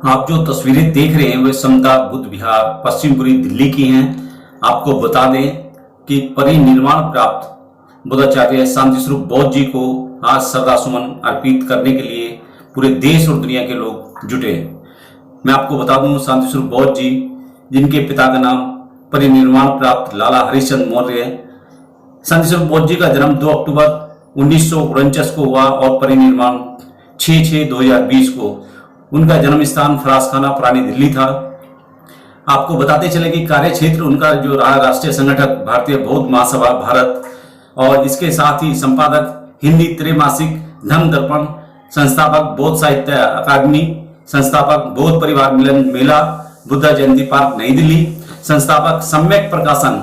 आप जो तस्वीरें देख रहे हैं वे समता बुद्ध विहार पश्चिमपुरी दिल्ली की हैं। आपको बता दें कि परिनिर्वाण प्राप्त बुद्धाचार्य शांति स्वरूप बौद्ध जी को आज श्रद्धासुमन अर्पित करने के लिए पूरे देश और दुनिया के लोग जुटे। मैं आपको बता दूं, शांति स्वरूप बौद्ध जी, जिनके पिता का नाम परिनिर्वाण प्राप्त लाला हरिश्चंद्र मौर्य है, शांति स्वरूप बौद्ध जी का जन्म 2 अक्टूबर 1949 को हुआ और परिनिर्वाण 6/6/2020 को। उनका जन्म स्थान फरासखाना पुरानी दिल्ली था। आपको बताते चले कि कार्य क्षेत्र उनका जो रहा, राष्ट्रीय संगठक भारतीय बौद्ध महासभा भारत, और इसके साथ ही संपादक हिंदी त्रैमासिक धर्म दर्पण, संस्थापक बौद्ध साहित्य अकादमी, संस्थापक बौद्ध परिवार मिलन मेला बुद्धा जयंती पार्क नई दिल्ली, संस्थापक सम्यक प्रकाशन।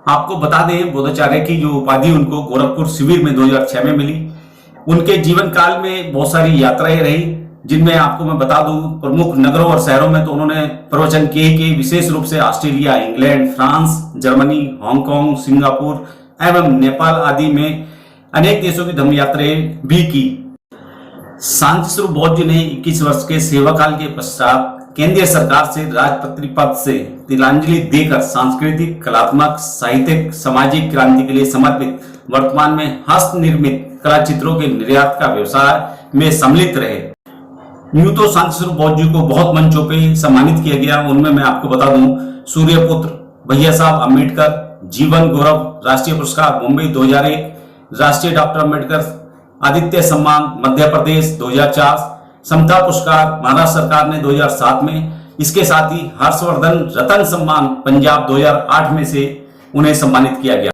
आपको बता दें, बौद्धाचार्य की जो उपाधि उनको गोरखपुर शिविर में 2006 में मिली। उनके जीवन काल में बहुत सारी यात्राएं रही, जिनमें आपको मैं बता दूं, प्रमुख नगरों और शहरों में तो उन्होंने प्रवचन किए कि विशेष रूप से Australia, England, France, Germany, Hong Kong, Singapore एवं नेपाल आदि में अनेक देशों की धम्म यात्राएं भी की। शांति स्वरूप बौद्ध जी ने 21 वर्ष के सेवा काल के पश्चात केंद्रीय सरकार से राजपत्नी पद से तिलांजलि देकर सांस्कृतिक, कलात्मक, साहित्यिक, सामाजिक क्रांति के लिए समर्पित वर्तमान में हस्त निर्मित कला चित्रों के निर्यात का व्यवसाय में सम्मिलित रहे। यूं तो शांति स्वरूप बौद्ध जी को बहुत मंचों पे सम्मानित किया गया। उनमें मैं आपको बता दूं, सूर्यपुत्र भैया साहब अम्बेडकर जीवन गौरव राष्ट्रीय पुरस्कार मुंबई 2001, राष्ट्रीय डॉक्टर अम्बेडकर आदित्य सम्मान मध्य प्रदेश 2004, समता पुरस्कार महाराष्ट्र सरकार ने 2007 में, इसके साथ ही हर्षवर्धन रतन सम्मान पंजाब 2008 में से उन्हें सम्मानित किया गया।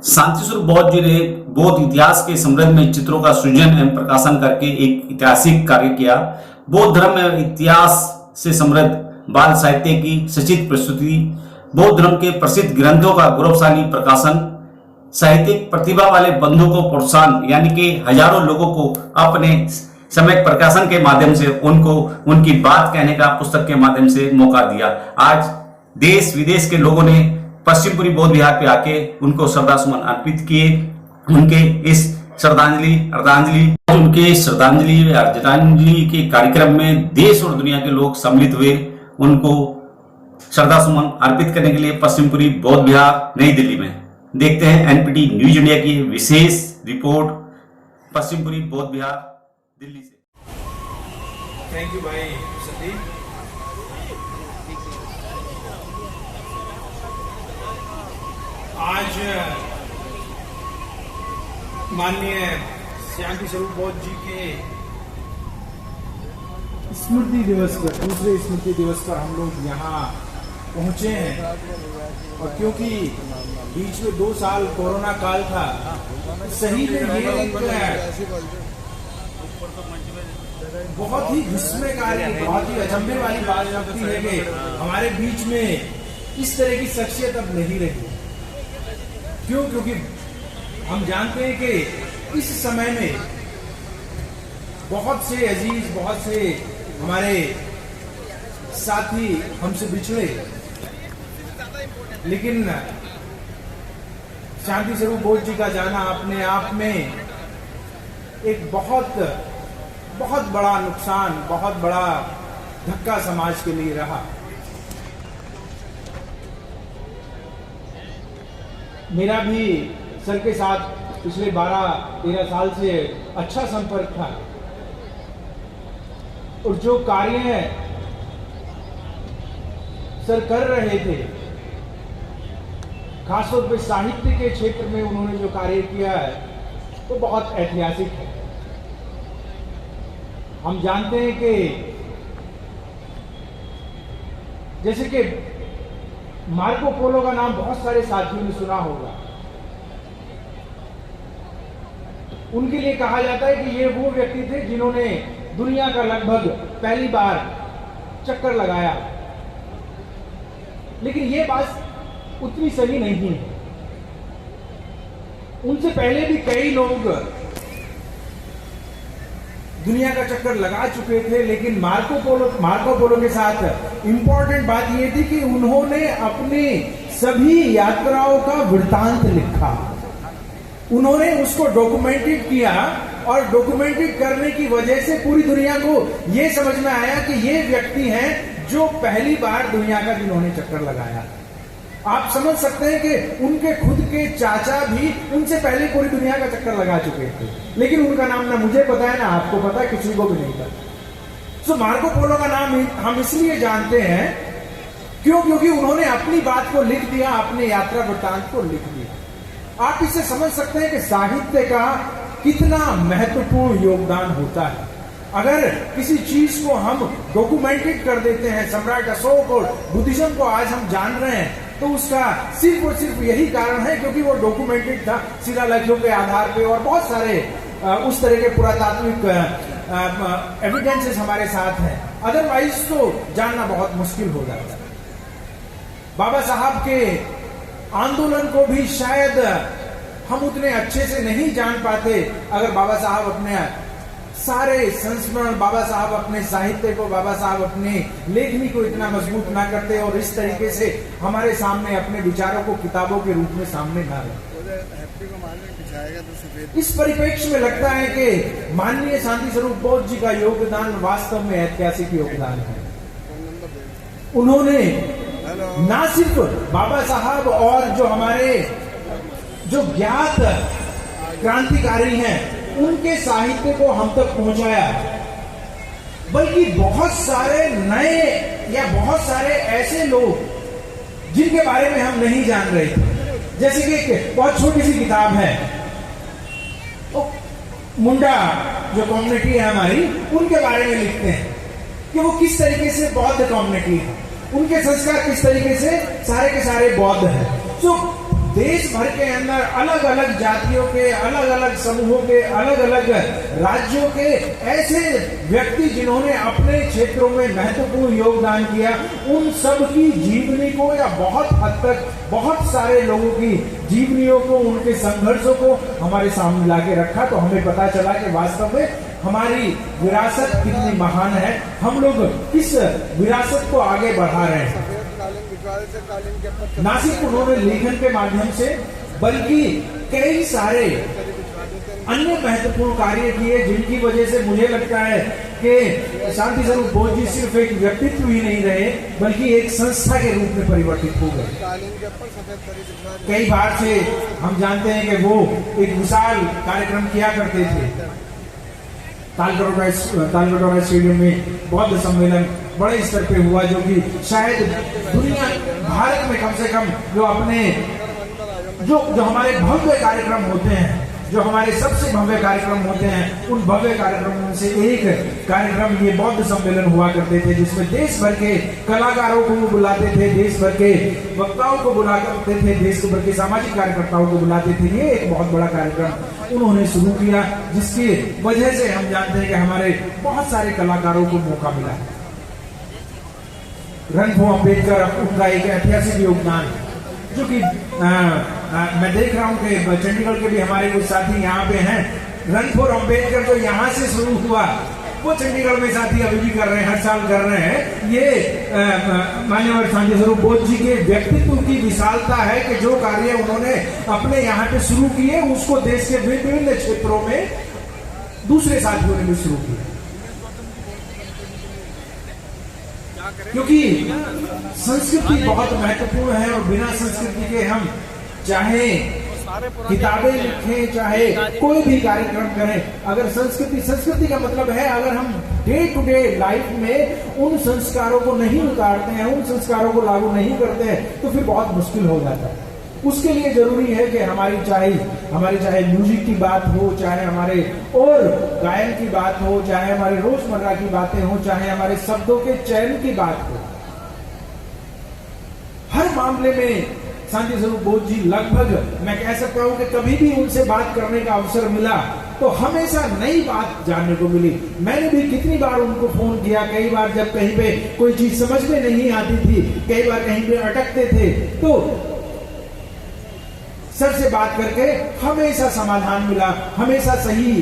शांति स्वरूप बौद्ध जी ने बौद्ध इतिहास के समृद्ध में चित्रों का सृजन एवं प्रकाशन करके एक ऐतिहासिक कार्य किया। बौद्ध धर्म एवं इतिहास से समृद्ध बाल साहित्य की सचित्र प्रस्तुति, बौद्ध धर्म के प्रसिद्ध ग्रंथों का गौरवशाली प्रकाशन, साहित्यिक प्रतिभा वाले बंधुओं को प्रोत्साहन, यानी कि हजारों लोगों को अपने समय प्रकाशन के माध्यम से उनको उनकी बात कहने का पुस्तक के माध्यम से मौका दिया। आज देश विदेश के लोगों ने पश्चिमपुरी बौद्ध विहार पे आके उनको श्रद्धासुमन अर्पित किए। उनके इस श्रद्धांजलि के कार्यक्रम में देश और दुनिया के लोग सम्मिलित हुए। उनको श्रद्धासुमन अर्पित करने के लिए पश्चिमपुरी बौद्ध विहार नई दिल्ली में। देखते हैं एनपीटी न्यूज इंडिया की विशेष रिपोर्ट पश्चिमपुरी बौद्ध विहार दिल्ली से। थैंक यू भाई संदीप। आज माननीय शांति स्वरूप बौद्ध जी के स्मृति दिवस पर, दूसरे स्मृति दिवस पर हम लोग यहाँ पहुंचे हैं। और क्योंकि बीच में 2 साल कोरोना काल था, सही में ये बहुत ही विस्मयकारी, बहुत ही अचंभे वाली बात लगती है कि हमारे बीच में इस तरह की शख्सियत अब नहीं रही। क्यों? क्योंकि हम जानते हैं कि इस समय में बहुत से अजीज, बहुत से हमारे साथी हमसे बिछड़े, लेकिन शांति स्वरूप बौद्ध जी का जाना अपने आप में एक बहुत बड़ा नुकसान, बहुत बड़ा धक्का समाज के लिए रहा। मेरा भी सर के साथ पिछले 12-13 साल से अच्छा संपर्क था, और जो कार्य सर कर रहे थे, खासतौर पे साहित्य के क्षेत्र में उन्होंने जो कार्य किया है वो बहुत ऐतिहासिक है। हम जानते हैं कि जैसे कि मार्को पोलो का नाम बहुत सारे साथियों ने सुना होगा। उनके लिए कहा जाता है कि ये वो व्यक्ति थे जिन्होंने दुनिया का लगभग पहली बार चक्कर लगाया, लेकिन ये बात उतनी सही नहीं है। उनसे पहले भी कई लोग दुनिया का चक्कर लगा चुके थे, लेकिन मार्को पोलो के साथ इंपॉर्टेंट बात यह थी कि उन्होंने अपने सभी यात्राओं का वृत्तांत लिखा, उन्होंने उसको डॉक्यूमेंटेड किया और डॉक्यूमेंटेड करने की वजह से पूरी दुनिया को यह समझ में आया कि ये व्यक्ति हैं जो पहली बार दुनिया का जिन्होंने चक्कर लगाया। आप समझ सकते हैं कि उनके खुद के चाचा भी उनसे पहले पूरी दुनिया का चक्कर लगा चुके थे, लेकिन उनका नाम ना मुझे पता है ना आपको पता है, किसी को भी नहीं पता। तो मार्को पोलो का नाम हम इसलिए जानते हैं क्योंकि उन्होंने अपनी बात को लिख दिया, अपने यात्रा वृत्तांत को लिख दिया। आप इससे समझ सकते हैं कि साहित्य का कितना महत्वपूर्ण योगदान होता है। अगर किसी चीज को हम डॉक्यूमेंटेड कर देते हैं, सम्राट अशोक और बुद्धिज्म को आज हम जान रहे हैं, तो उसका सिर्फ और सिर्फ यही कारण है क्योंकि वो डॉक्यूमेंटेड था शिलालेखों के आधार पे, और बहुत सारे उस तरह के पुरातात्विक एविडेंसेस हमारे साथ हैं। अदरवाइज तो जानना बहुत मुश्किल हो जाता है। बाबा साहब के आंदोलन को भी शायद हम उतने अच्छे से नहीं जान पाते अगर बाबा साहब अपने सारे संस्मरण, बाबा साहब अपने साहित्य को, बाबा साहब अपने लेखनी को इतना मजबूत ना करते और इस तरीके से हमारे सामने अपने विचारों को किताबों के रूप में सामने ना रखते। इस परिप्रेक्ष्य में लगता है कि माननीय शांति स्वरूप बौद्ध जी का योगदान वास्तव में ऐतिहासिक योगदान है। उन्होंने ना सिर्फ बाबा साहब और जो हमारे जो ज्ञात क्रांतिकारी हैं उनके साहित्य को हम तक पहुंचाया, बल्कि बहुत सारे नए या बहुत सारे ऐसे लोग जिनके बारे में हम नहीं जान रहे थे। जैसे कि एक बहुत छोटी सी किताब है, तो मुंडा जो कम्युनिटी है हमारी, उनके बारे में लिखते हैं कि वो किस तरीके से बौद्ध कम्युनिटी है, उनके संस्कार किस तरीके से सारे के सारे बौद्ध हैं। तो देश भर के अंदर अलग अलग जातियों के, अलग अलग समूहों के, अलग अलग राज्यों के ऐसे व्यक्ति जिन्होंने अपने क्षेत्रों में महत्वपूर्ण योगदान किया, उन सब की जीवनी को या बहुत हद तक बहुत सारे लोगों की जीवनियों को, उनके संघर्षों को हमारे सामने लाके रखा। तो हमें पता चला कि वास्तव में हमारी विरासत कितनी महान है, हम लोग इस विरासत को आगे बढ़ा रहे हैं। ना सिर्फ उन्होंने लेखन के माध्यम से बल्कि कई सारे अन्य महत्वपूर्ण कार्य किए, जिनकी वजह से मुझे लगता है कि शांति स्वरूप बौद्ध जी सिर्फ एक व्यक्तित्व ही नहीं रहे बल्कि एक संस्था के रूप में परिवर्तित हो गए। कई बार से हम जानते हैं कि वो एक विशाल कार्यक्रम किया करते थे। तालकटोरा स्टेडियम में बौद्ध सम्मेलन बड़े स्तर पे हुआ, जो कि शायद दुनिया भारत में कम से कम जो अपने जो हमारे भव्य कार्यक्रम होते हैं, जो हमारे सबसे भव्य कार्यक्रम होते हैं, उन भव्य कार्यक्रमों से एक कार्यक्रम ये बौद्ध सम्मेलन हुआ करते थे, जिसमें देश भर के कलाकारों को बुलाते थे, देश भर के वक्ताओं को बुला करते थे, देश भर के सामाजिक कार्यकर्ताओं को बुलाते थे। ये एक बहुत बड़ा कार्यक्रम उन्होंने शुरू किया, जिसकी वजह से हम जानते हैं कि हमारे बहुत सारे कलाकारों को मौका मिला। रणभो अम्बेडकर, उनका एक ऐतिहासिक योगदान, जो कि मैं देख रहा हूँ कि चंडीगढ़ के भी हमारे कुछ साथी यहाँ पे हैं। रणभो अम्बेडकर जो यहाँ से शुरू हुआ, वो चंडीगढ़ में साथी अभी भी कर रहे हैं, हर साल कर रहे हैं। ये मान्यवर शांति स्वरूप बौद्ध जी के व्यक्तित्व की विशालता है कि जो कार्य उन्होंने अपने यहाँ पे शुरू किए, उसको देश के विभिन्न क्षेत्रों में दूसरे साथियों ने भी शुरू किया। क्योंकि संस्कृति बहुत महत्वपूर्ण है और बिना संस्कृति के हम चाहे किताबें लिखें, चाहे कोई भी कार्यक्रम करें, अगर संस्कृति का मतलब है अगर हम डे टू डे लाइफ में उन संस्कारों को नहीं उतारते हैं, उन संस्कारों को लागू नहीं करते हैं, तो फिर बहुत मुश्किल हो जाता है। उसके लिए जरूरी है कि हमारी चाहे म्यूजिक की बात हो, चाहे हमारे और गायन की बात हो, चाहे हमारे रोजमर्रा की बातें हो, चाहे हमारे शब्दों के चयन की बात हो, हर मामले में शांति स्वरूप बौद्ध जी लगभग मैं कह सकता हूं कि कभी भी उनसे बात करने का अवसर मिला तो हमेशा नई बात जानने को मिली। मैंने भी कितनी बार उनको फोन किया, कई बार जब कहीं पे कोई चीज समझ में नहीं आती थी, कई बार कहीं पे अटकते थे, तो सर से बात करके हमेशा समाधान मिला, हमेशा सही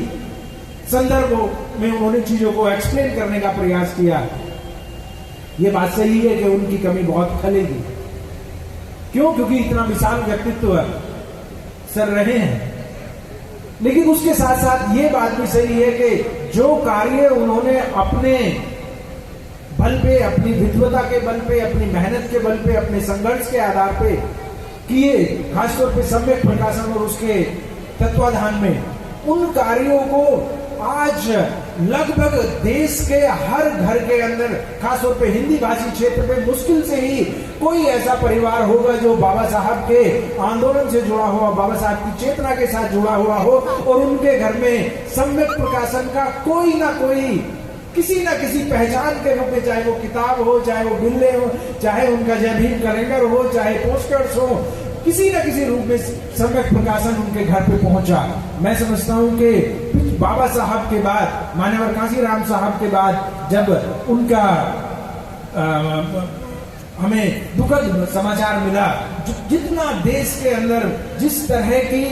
संदर्भों में उन्होंने चीजों को एक्सप्लेन करने का प्रयास किया। ये बात सही है कि उनकी कमी बहुत खलेगी। क्यों? क्योंकि इतना विशाल व्यक्तित्व सर रहे हैं। लेकिन उसके साथ साथ ये बात भी सही है कि जो कार्य उन्होंने अपने बल पे, अपनी विद्वता के बल पे, अपनी मेहनत के बल पे, अपने संघर्ष के आधार पे किए, खासतौर पे सम्यक प्रकाशन और उसके तत्वाधान में, उन कार्यों को आज लगभग देश के हर घर के अंदर, खासतौर पे हिंदी भाषी क्षेत्र में मुश्किल से ही कोई ऐसा परिवार होगा जो बाबा साहब के आंदोलन से जुड़ा हुआ, बाबा साहब की चेतना के साथ जुड़ा हुआ हो और उनके घर में सम्यक प्रकाशन का कोई ना कोई, किसी ना किसी पहचान के रूप में, चाहे वो किताब हो, चाहे वो बिल्ले हो, चाहे उनका जय भीम कैलेंडर हो, चाहे पोस्टर्स हो, किसी न किसी रूप में सम्यक प्रकाशन उनके घर पे पहुंचा। मैं समझता हूं कि बाबा साहब के बाद, मान्यवर कांसीराम साहब के बाद जब उनका हमें दुखद समाचार मिला, जितना देश के अंदर जिस तरह की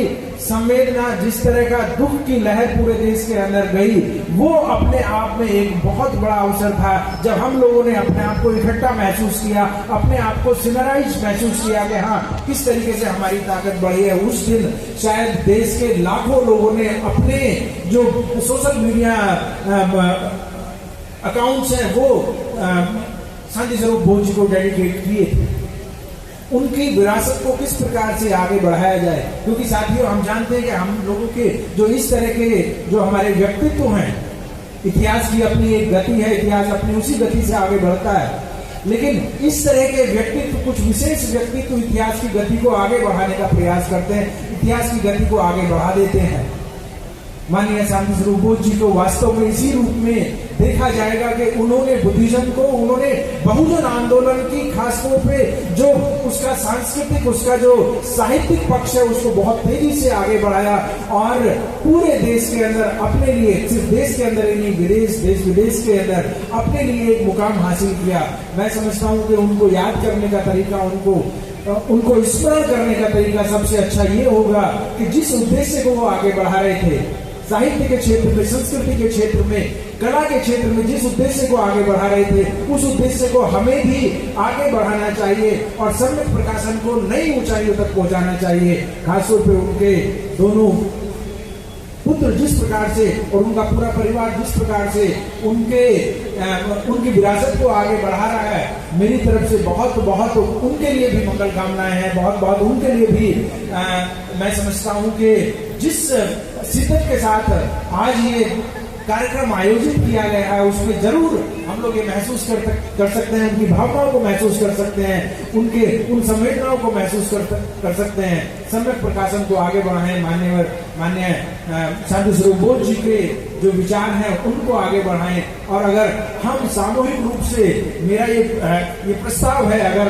संवेदना, जिस तरह का दुख की लहर पूरे देश के अंदर गई, वो अपने आप में एक बहुत बड़ा अवसर था जब हम लोगों ने अपने आप को इकट्ठा महसूस किया, अपने आप को सिनराइज महसूस किया कि हाँ, किस तरीके से हमारी ताकत बढ़ी है। उस दिन शायद देश के लाखों लोगों ने अपने जो सोशल मीडिया अकाउंट्स हैं वो शांति स्वरूप बोस जी को डेडिकेट किए थे। उनकी विरासत को किस प्रकार से आगे बढ़ाया जाए, क्योंकि साथियों हम जानते हैं कि हम लोगों के जो इस तरह के जो हमारे व्यक्तित्व हैं, इतिहास की अपनी एक गति है, इतिहास अपनी उसी गति से आगे बढ़ता है, लेकिन इस तरह के व्यक्तित्व, कुछ विशेष व्यक्तित्व इतिहास की गति को आगे बढ़ाने का प्रयास करते हैं, इतिहास की गति को आगे बढ़ा देते हैं। माननीय शांति स्वरूप बोस जी को वास्तव में इसी रूप में देखा जाएगा कि उन्होंने बुद्धिज्म को, उन्होंने बहुजन आंदोलन की खासतौर पे जो उसका सांस्कृतिक, उसका जो साहित्यिक पक्ष है, उसको बहुत तेजी से आगे बढ़ाया और पूरे देश के अंदर अपने लिए, सिर्फ देश के अंदर ही नहीं, विदेश, देश विदेश के अंदर अपने लिए एक मुकाम हासिल किया। मैं समझता हूँ कि उनको याद करने का तरीका, उनको स्मरण करने का तरीका सबसे अच्छा ये होगा कि जिस उद्देश्य को वो आगे बढ़ा रहे थे, साहित्य के क्षेत्र में, संस्कृति के क्षेत्र में, कला के क्षेत्र में जिस उद्देश्य को आगे बढ़ा रहे थे, उस उद्देश्य को हमें भी आगे बढ़ाना चाहिए और सम्यक प्रकाशन को नई ऊंचाइयों तक पहुंचाना चाहिए। खासतौर पे उनके दोनों पुत्र जिस प्रकार से और उनका पूरा परिवार जिस प्रकार से उनकी विरासत को आगे बढ़ा रहा है, मेरी तरफ से बहुत बहुत उनके लिए भी मंगल कामनाएं हैं, बहुत बहुत उनके लिए भी मैं समझता हूं कि जिस शिद्दत के साथ आज ये कार्यक्रम आयोजित किया गया है, उसमें जरूर हम लोग ये महसूस कर सकते हैं, उनकी भावनाओं को महसूस कर सकते हैं, उन संवेदनाओं को महसूस कर सकते हैं। सम्यक प्रकाशन को आगे बढ़ाएं, माननीय शांति स्वरूप बोस जी के जो विचार हैं उनको आगे बढ़ाएं। और अगर हम सामूहिक रूप से, मेरा ये प्रस्ताव है, अगर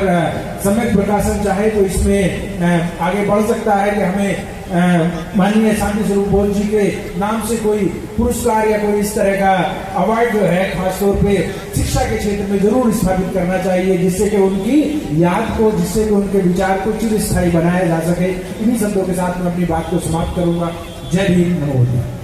सम्यक प्रकाशन चाहे तो इसमें आगे बढ़ सकता है कि हमें माननीय शांति स्वरूप बोस जी के नाम से कोई पुरस्कार या कोई इस तरह का अवार्ड जो है खासतौर पे शिक्षा के क्षेत्र में जरूर स्थापित करना चाहिए, जिससे कि उनकी याद को, जिससे कि उनके विचार को चिरस्थायी बनाया जा सके। इन्हीं शब्दों के साथ मैं अपनी बात को समाप्त करूंगा। जय भीम, नमो बुद्धाय।